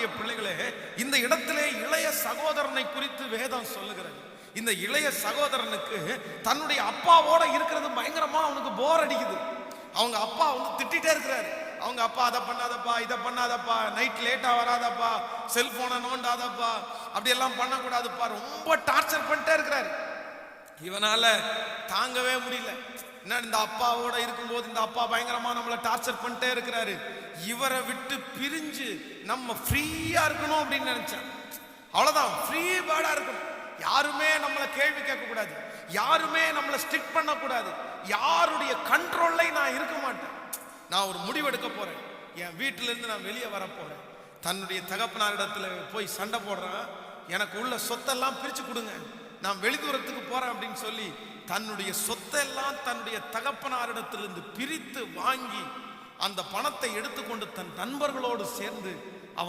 கர்த்தருடைய பிள்ளைகளே, இந்த இடத்திலே இளைய சகோதரனை குறித்து வேதம் சொல்லுகிறது. இந்த இளைய சகோதரனுக்கு தன்னுடைய அப்பாவோட இருக்கிறது பயங்கரமா அவனுக்கு போர் அடிக்குது. அவங்க அப்பா திட்டிட்டே இருக்கிறாரு. அவங்க அப்பா அதை பண்ணாதப்பா, இதை பண்ணாதப்பா, நைட் லேட்டா வராதப்பா, செல்போனை நோண்டாதப்பா, அப்படியெல்லாம் பண்ணக்கூடாதுப்பா, ரொம்ப டார்ச்சர் பண்ணிட்டே இருக்கிறாரு. இவனால தாங்கவே முடியல. என்ன, இந்த அப்பாவோட இருக்கும்போது இந்த அப்பா பயங்கரமா நம்மளை டார்ச்சர் பண்ணிட்டே இருக்கிறாரு, இவரை விட்டு பிரிஞ்சு நம்ம ஃப்ரீயா இருக்கணும் அப்படின்னு நினைச்சான். அவ்வளவுதான், ஃப்ரீ பேர்டா இருக்கணும். யாருமே நம்மளை கேள்வி கேட்க கூடாது, யாருமே நம்மளை ஸ்ட்ரிக்ட் பண்ணக்கூடாது, யாருடைய கண்ட்ரோல்ல நான் இருக்க மாட்டேன். நான் ஒரு முடிவெடுக்க போறேன், என் வீட்டில இருந்து நான் வெளியே வர போறேன். தன்னுடைய தகப்பனாரிடத்துல போய் சண்டை போடுறேன், எனக்கு உள்ள சொத்தெல்லாம் பிரிச்சு கொடுங்க, நான் வெளிதூரத்துக்கு போறேன் அப்படின்னு சொல்லி தன்னுடைய சொத்தெல்லாம் தன்னுடைய தகப்பனாரிடத்திலிருந்து பிரித்து வாங்கி அந்த பணத்தை எடுத்துக்கொண்டு தன் நண்பர்களோடு சேர்ந்து